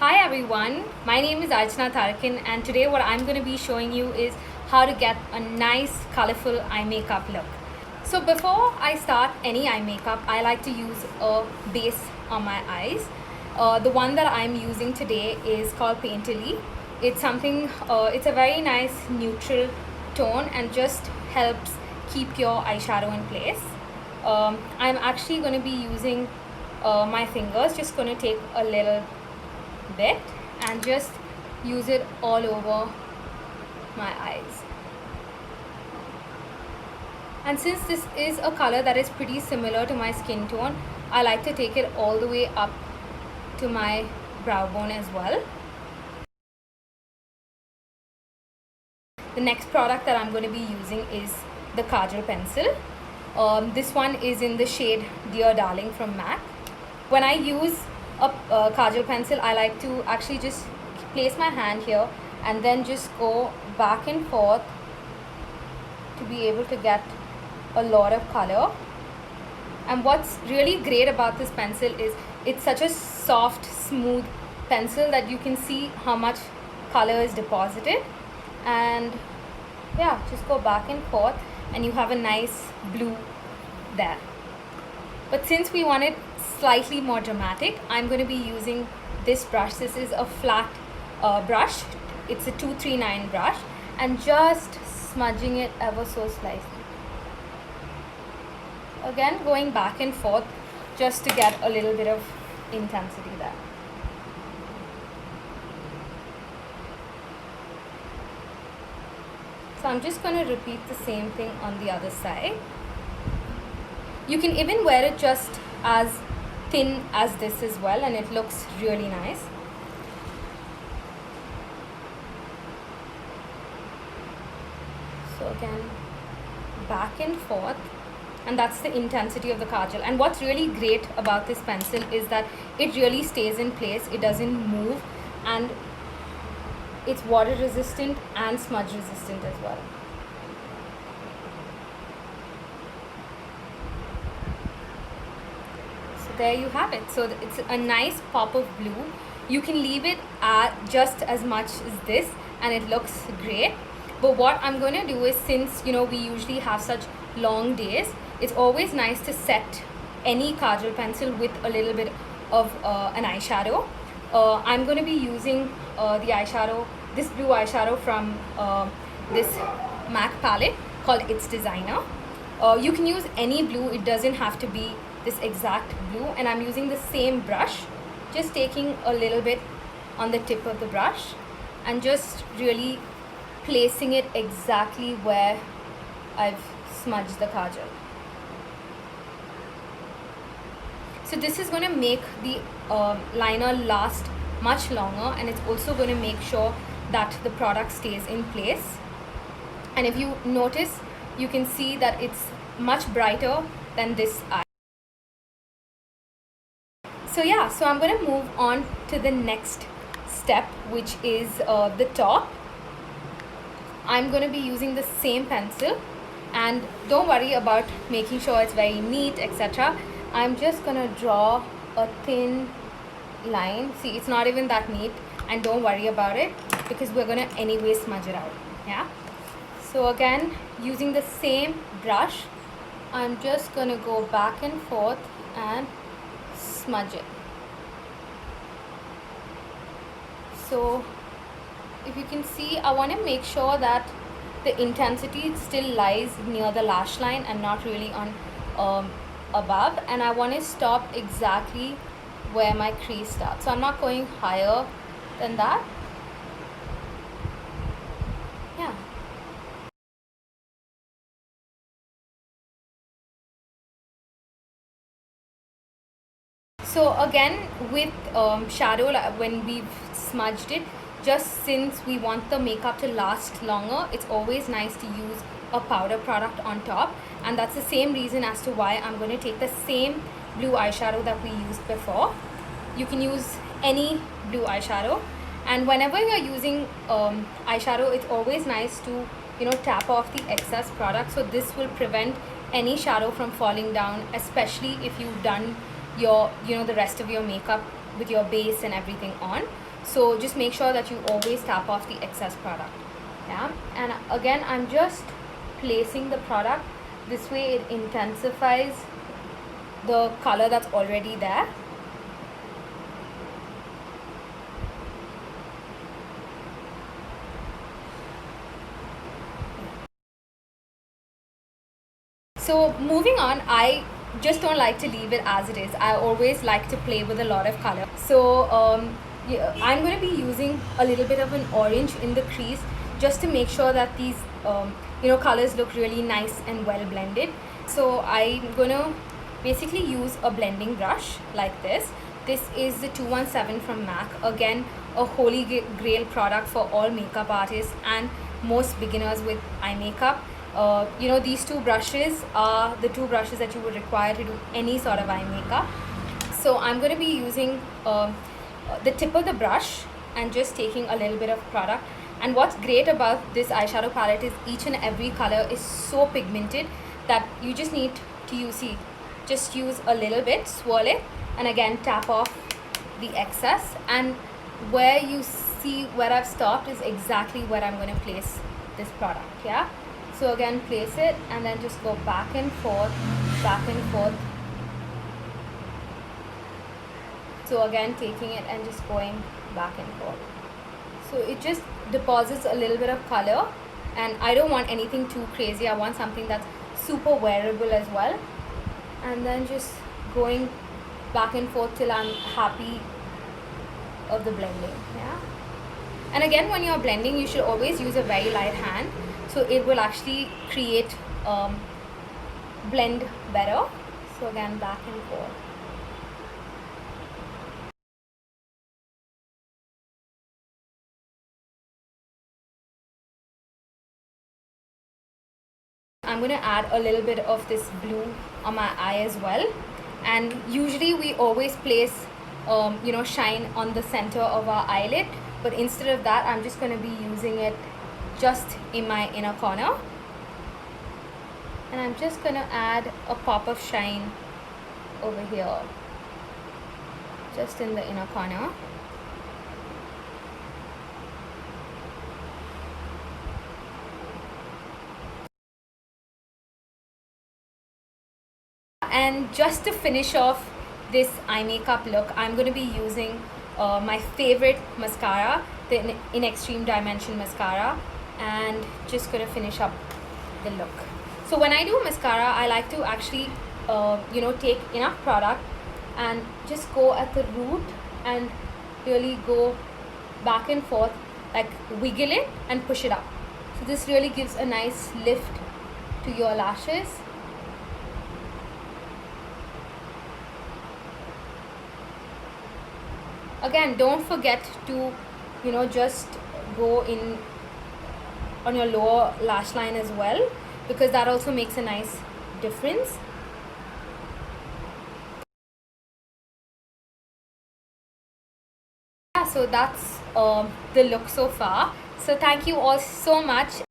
Hi everyone, my name is Archana Tarakan, and today what I'm going to be showing you is how to get a nice colorful eye makeup look. So before I start any eye makeup, I like to use a base on my eyes. The one that I'm using today is called Painterly. It's a very nice neutral tone and just helps keep your eyeshadow in place. I'm actually going to be using my fingers, just going to take a little bit and just use it all over my eyes. And since this is a color that is pretty similar to my skin tone, I like to take it all the way up to my brow bone as well. The next product that I'm going to be using is the Kajal pencil. This one is in the shade Dear Darling from MAC. When I use a Kajal pencil, I like to actually just place my hand here and then just go back and forth to be able to get a lot of color. And what's really great about this pencil is it's such a soft, smooth pencil that you can see how much color is deposited. And yeah, just go back and forth and you have a nice blue there. But since we want it slightly more dramatic, I'm going to be using this brush. This is a flat brush. It's a 239 brush, and just smudging it ever so slightly. Again, going back and forth just to get a little bit of intensity there. So I'm just going to repeat the same thing on the other side. You can even wear it just as thin as this as well, and it looks really nice. So again, back and forth, and that's the intensity of the kajal. And what's really great about this pencil is that it really stays in place, it doesn't move, and it's water resistant and smudge resistant as well. So there you have it. So it's a nice pop of blue. You can leave it at just as much as this and it looks great. But what I'm going to do is, since we usually have such long days, it's always nice to set any kajal pencil with a little bit of an eyeshadow. I'm going to be using this blue eyeshadow from this MAC palette called It's Designer. You can use any blue, it doesn't have to be this exact blue, and I'm using the same brush, just taking a little bit on the tip of the brush and just really placing it exactly where I've smudged the kajal. So this is going to make the liner last much longer, and it's also going to make sure that the product stays in place. And if you notice, you can see that it's much brighter than this eye. So yeah, so I'm going to move on to the next step, which is the top. I'm going to be using the same pencil, and don't worry about making sure it's very neat, etc. I'm just going to draw a thin line. See, it's not even that neat, and don't worry about it because we're going to anyway smudge it out. Yeah. So again, using the same brush, I'm just going to go back and forth and smudge it. So if you can see, I want to make sure that the intensity still lies near the lash line and not really on above, and I want to stop exactly where my crease starts. So I'm not going higher than that. Yeah. So again, with shadow, when we've smudged it, just since we want the makeup to last longer, it's always nice to use a powder product on top, and that's the same reason as to why I'm going to take the same blue eyeshadow that we used before. You can use any blue eyeshadow, and whenever you're using eyeshadow, it's always nice to tap off the excess product, so this will prevent any shadow from falling down, especially if you've done your the rest of your makeup with your base and everything on. So just make sure that you always tap off the excess product. Yeah, and again I'm just placing the product. This way it intensifies the color that's already there. So moving on, I just don't like to leave it as it is. I always like to play with a lot of color. So yeah, I'm going to be using a little bit of an orange in the crease just to make sure that these colors look really nice and well blended. So I'm going to basically use a blending brush like this. This is the 217 from MAC. Again, a holy grail product for all makeup artists and most beginners with eye makeup. These two brushes are the two brushes that you would require to do any sort of eye makeup. So I'm going to be using the tip of the brush and just taking a little bit of product. And what's great about this eyeshadow palette is each and every color is so pigmented that you just need to just use a little bit, swirl it, and again tap off the excess. And where you see where I've stopped is exactly where I'm going to place this product. Yeah. So again, place it and then just go back and forth, back and forth. So again, taking it and just going back and forth. So it just deposits a little bit of color, and I don't want anything too crazy. I want something that's super wearable as well. And then just going back and forth till I'm happy of the blending. Yeah. And again, when you're blending, you should always use a very light hand, so it will actually create blend better. So again, back and forth. I'm going to add a little bit of this blue on my eye as well. And usually we always place shine on the center of our eyelid, but instead of that I'm just going to be using it just in my inner corner. And I'm just going to add a pop of shine over here, just in the inner corner. And just to finish off this eye makeup look, I'm going to be using my favorite mascara, the In Extreme Dimension mascara, and just going to finish up the look. So when I do mascara, I like to actually take enough product and just go at the root and really go back and forth, like wiggle it and push it up. So this really gives a nice lift to your lashes. Again, don't forget to just go in on your lower lash line as well, because that also makes a nice difference. Yeah, so that's the look so far. So thank you all so much.